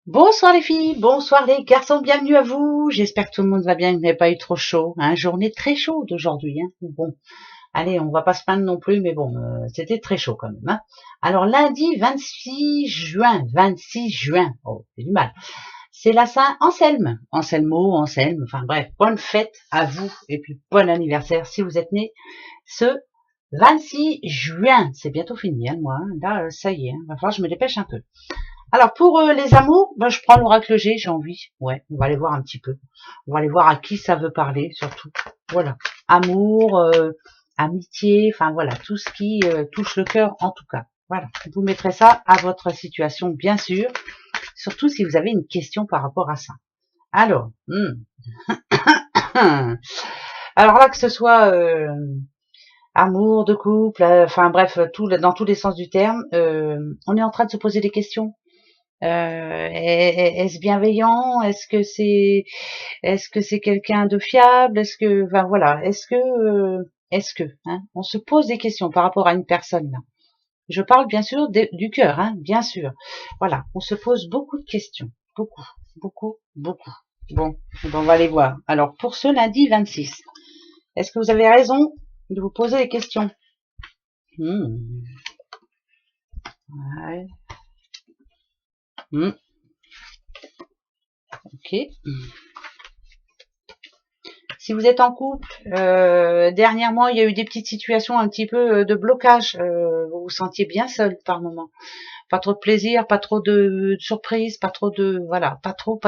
Bonsoir les filles, bonsoir les garçons, bienvenue à vous. J'espère que tout le monde va bien, que vous n'avez pas eu trop chaud. Journée très chaude aujourd'hui. Bon, allez, on va pas se plaindre non plus, mais bon, c'était très chaud quand même. Alors lundi 26 juin, oh, c'est du mal. C'est la Saint Anselme, Anselme, enfin bref, bonne fête à vous et puis bon anniversaire si vous êtes né ce 26 juin. C'est bientôt fini, le mois. Là, ça y est, va falloir que je me dépêche un peu. Alors pour les amours, je prends l'oracle G, j'ai envie. Ouais, on va aller voir un petit peu. On va aller voir à qui ça veut parler, surtout. Voilà. Amour, amitié, enfin voilà, tout ce qui touche le cœur en tout cas. Voilà. Vous mettrez ça à votre situation, bien sûr. Surtout si vous avez une question par rapport à ça. Alors, alors là, que ce soit amour, de couple, enfin bref, dans tous les sens du terme, on est en train de se poser des questions. Est-ce bienveillant? Est-ce que c'est quelqu'un de fiable? Enfin voilà, on se pose des questions par rapport à une personne là. Je parle bien sûr du cœur, bien sûr. Voilà, on se pose beaucoup de questions, beaucoup, beaucoup, beaucoup. Bon, on va aller voir. Alors pour ce lundi 26, est-ce que vous avez raison de vous poser des questions? Ouais. Ok. Si vous êtes en couple, dernièrement, il y a eu des petites situations un petit peu de blocage. Vous vous sentiez bien seul par moment. Pas trop de plaisir, pas trop de surprise, pas trop de... Voilà, pas trop.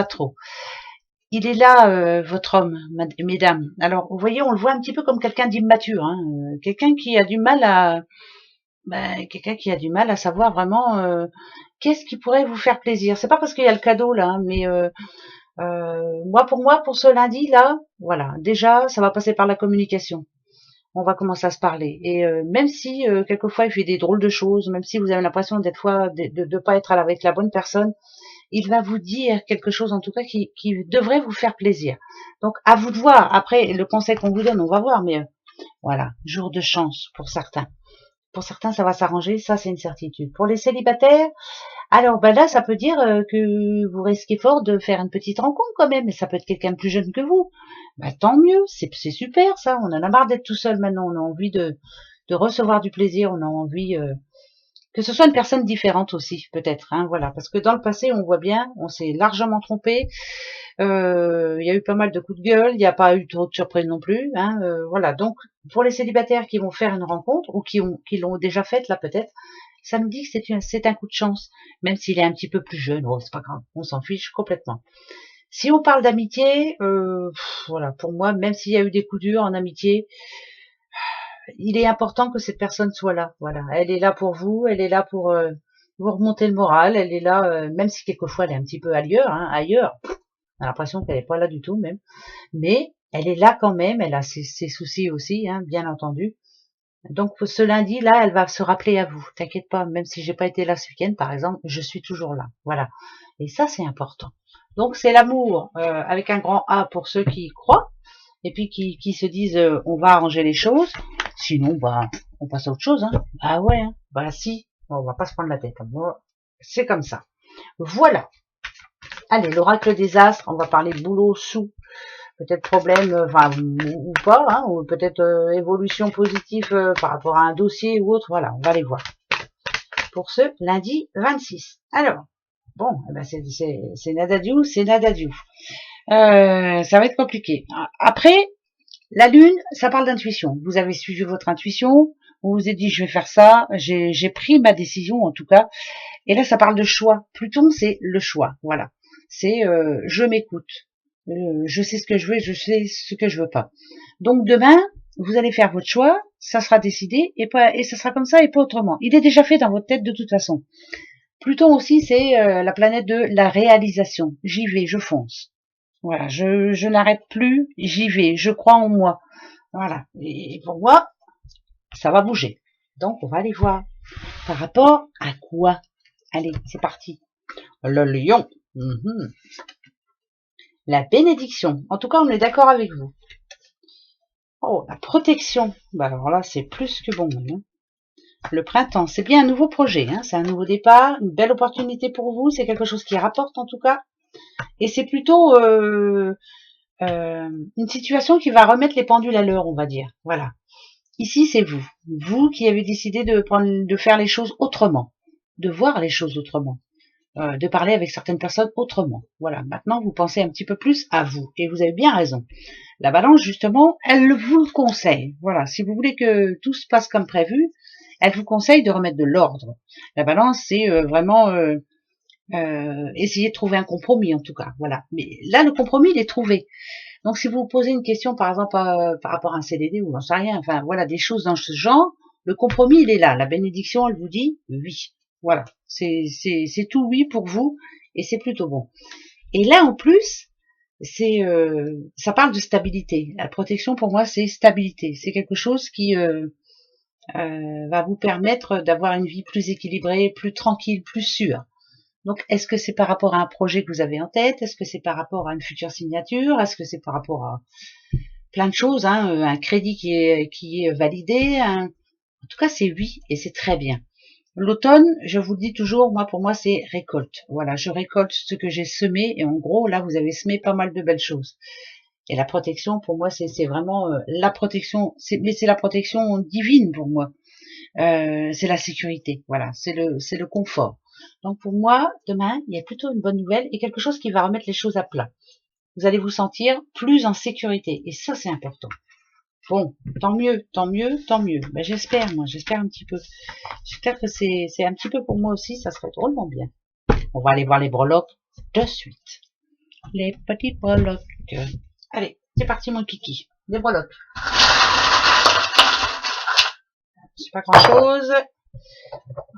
Il est là, votre homme, mesdames. Alors, vous voyez, on le voit un petit peu comme quelqu'un d'immature. Quelqu'un qui a du mal à... quelqu'un qui a du mal à savoir vraiment qu'est-ce qui pourrait vous faire plaisir. C'est pas parce qu'il y a le cadeau là, mais... moi, pour ce lundi là, voilà, déjà, ça va passer par la communication. On va commencer à se parler. Et même si quelquefois il fait des drôles de choses, même si vous avez l'impression d'être fois de pas être avec la bonne personne, il va vous dire quelque chose en tout cas qui devrait vous faire plaisir. Donc à vous de voir. Après, le conseil qu'on vous donne, on va voir. Mais voilà, jour de chance pour certains. Pour certains, ça va s'arranger. Ça, c'est une certitude. Pour les célibataires, alors là, ça peut dire que vous risquez fort de faire une petite rencontre quand même, et ça peut être quelqu'un de plus jeune que vous. Tant mieux, c'est super ça. On en a marre d'être tout seul maintenant. On a envie de recevoir du plaisir. On a envie que ce soit une personne différente aussi, peut-être. Voilà, parce que dans le passé, on voit bien, on s'est largement trompé. Il y a eu pas mal de coups de gueule. Il n'y a pas eu trop de surprises non plus. Voilà, donc pour les célibataires qui vont faire une rencontre ou qui l'ont déjà faite là peut-être, ça nous dit que c'est un coup de chance, même s'il est un petit peu plus jeune. Oh, c'est pas grave, on s'en fiche complètement. Si on parle d'amitié, voilà, pour moi, même s'il y a eu des coups durs en amitié, il est important que cette personne soit là. Voilà, elle est là pour vous, elle est là pour vous remonter le moral, elle est là, même si quelquefois elle est un petit peu ailleurs. On a l'impression qu'elle n'est pas là du tout même, mais elle est là quand même. Elle a ses soucis aussi, bien entendu. Donc ce lundi là, elle va se rappeler à vous. T'inquiète pas, même si j'ai pas été là ce week-end par exemple, je suis toujours là. Voilà. Et ça c'est important. Donc c'est l'amour avec un grand A pour ceux qui y croient et puis qui se disent on va arranger les choses. Sinon on passe à autre chose. Ah ouais. Si, on va pas se prendre la tête. Moi, c'est comme ça. Voilà. Allez, l'oracle des astres. On va parler boulot sous. Peut-être problème, ou pas, ou peut-être évolution positive par rapport à un dossier ou autre. Voilà, on va les voir. Pour ce lundi 26. Alors, bon, c'est Nadadiou, c'est Nadadiou. Ça va être compliqué. Après, la lune, ça parle d'intuition. Vous avez suivi votre intuition, vous vous êtes dit je vais faire ça, j'ai pris ma décision en tout cas. Et là, ça parle de choix. Pluton, c'est le choix. Voilà. C'est je m'écoute. Je sais ce que je veux, je sais ce que je veux pas. Donc demain, vous allez faire votre choix, ça sera décidé et ça sera comme ça et pas autrement. Il est déjà fait dans votre tête de toute façon. Pluton aussi, c'est la planète de la réalisation. J'y vais, je fonce. Voilà, je n'arrête plus, j'y vais, je crois en moi. Voilà. Et pour moi, ça va bouger. Donc on va aller voir. Par rapport à quoi? Allez, c'est parti. Le lion. La bénédiction. En tout cas, on est d'accord avec vous. Oh, la protection. Alors là, c'est plus que bon. Le printemps, c'est bien un nouveau projet, hein, c'est un nouveau départ, une belle opportunité pour vous, c'est quelque chose qui rapporte en tout cas. Et c'est plutôt une situation qui va remettre les pendules à l'heure, on va dire. Voilà. Ici, c'est vous. Vous qui avez décidé de faire les choses autrement, de voir les choses autrement, de parler avec certaines personnes autrement. Voilà. Maintenant, vous pensez un petit peu plus à vous. Et vous avez bien raison. La balance, justement, elle vous le conseille. Voilà. Si vous voulez que tout se passe comme prévu, elle vous conseille de remettre de l'ordre. La balance, c'est vraiment essayer de trouver un compromis, en tout cas. Voilà. Mais là, le compromis, il est trouvé. Donc, si vous vous posez une question, par exemple, par rapport à un CDD ou j'en sais rien, enfin, voilà, des choses dans ce genre, le compromis, il est là. La bénédiction, elle vous dit oui. Voilà. C'est tout oui pour vous et c'est plutôt bon. Et là, en plus, ça parle de stabilité. La protection, pour moi, c'est stabilité. C'est quelque chose qui va vous permettre d'avoir une vie plus équilibrée, plus tranquille, plus sûre. Donc, est-ce que c'est par rapport à un projet que vous avez en tête? Est-ce que c'est par rapport à une future signature? Est-ce que c'est par rapport à plein de choses, hein, un crédit qui est validé? En tout cas, c'est oui, et c'est très bien. L'automne, je vous le dis toujours, moi, pour moi, c'est récolte. Voilà, je récolte ce que j'ai semé, et en gros, là, vous avez semé pas mal de belles choses. Et la protection, pour moi, c'est vraiment la protection, mais c'est la protection divine pour moi. C'est la sécurité, voilà, c'est le confort. Donc pour moi, demain, il y a plutôt une bonne nouvelle et quelque chose qui va remettre les choses à plat. Vous allez vous sentir plus en sécurité et ça c'est important. Bon, tant mieux, tant mieux, tant mieux. Ben, j'espère, moi, j'espère un petit peu. J'espère que c'est un petit peu pour moi aussi, ça serait drôlement bien. On va aller voir les breloques de suite. Les petites breloques. Allez, c'est parti mon kiki. Les breloques. C'est pas grand chose.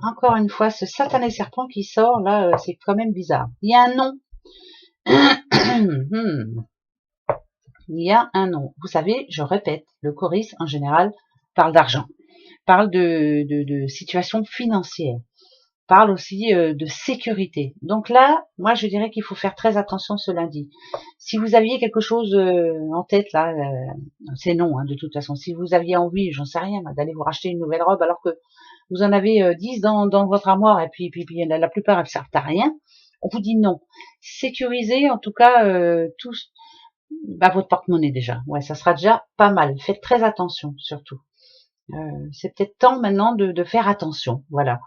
Encore une fois, ce satané serpent qui sort, là, c'est quand même bizarre. Il y a un nom. Il y a un nom. Vous savez, je répète, le choris, en général, parle d'argent, parle de situation financière, parle aussi de sécurité. Donc là, moi, je dirais qu'il faut faire très attention ce lundi. Si vous aviez quelque chose en tête, là, c'est non, hein, de toute façon. Si vous aviez envie, j'en sais rien, d'aller vous racheter une nouvelle robe, alors que vous en avez 10 dans votre armoire, et puis la plupart, elles servent à rien, on vous dit non. Sécurisez, en tout cas, tous, votre porte-monnaie déjà. Ouais, ça sera déjà pas mal. Faites très attention, surtout. C'est peut-être temps maintenant de faire attention. Voilà.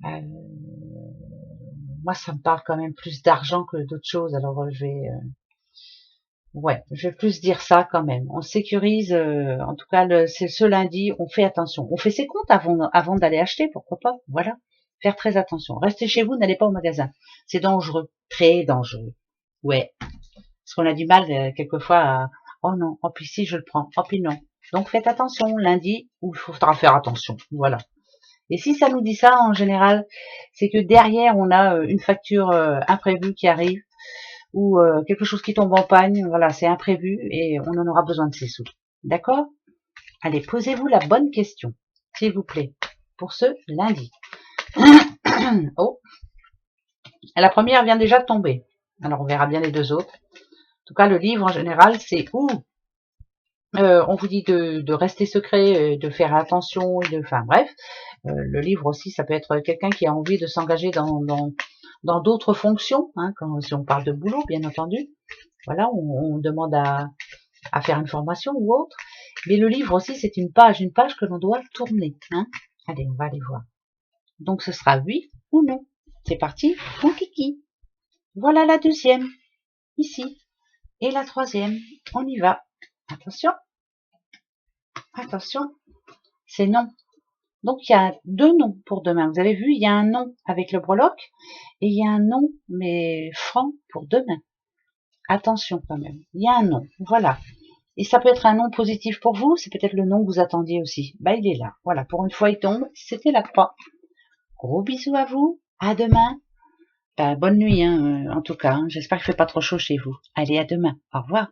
Moi, ça me parle quand même plus d'argent que d'autres choses. Alors, je vais plus dire ça quand même. On sécurise, en tout cas, c'est ce lundi, on fait attention. On fait ses comptes avant d'aller acheter, pourquoi pas. Voilà. Faire très attention. Restez chez vous, n'allez pas au magasin. C'est dangereux. Très dangereux. Ouais. Parce qu'on a du mal, quelquefois, à, oh non, oh puis si, je le prends. Oh puis non. Donc, faites attention. Lundi, il faudra faire attention. Voilà. Et si ça nous dit ça, en général, c'est que derrière, on a une facture imprévue qui arrive ou quelque chose qui tombe en panne. Voilà, c'est imprévu et on en aura besoin de ces sous. D'accord? Allez, posez-vous la bonne question, s'il vous plaît, pour ce lundi. Oh, la première vient déjà de tomber. Alors, on verra bien les deux autres. En tout cas, le livre, en général, c'est où on vous dit de rester secret, de faire attention, enfin bref. Le livre aussi, ça peut être quelqu'un qui a envie de s'engager dans d'autres fonctions, hein, si on parle de boulot, bien entendu. Voilà, on demande à faire une formation ou autre. Mais le livre aussi, c'est une page que l'on doit tourner. Hein. Allez, on va aller voir. Donc ce sera oui ou non. C'est parti, mon kiki. Voilà la deuxième, ici. Et la troisième, on y va. Attention. Attention, c'est non. Donc, il y a deux noms pour demain. Vous avez vu, il y a un nom avec le breloque et il y a un nom, mais franc, pour demain. Attention quand même, il y a un nom, voilà. Et ça peut être un nom positif pour vous, c'est peut-être le nom que vous attendiez aussi. Bah, il est là. Voilà, pour une fois, il tombe. C'était la croix. Gros bisous à vous. À demain. Bah, bonne nuit, hein, en tout cas. Hein. J'espère qu'il ne fait pas trop chaud chez vous. Allez, à demain. Au revoir.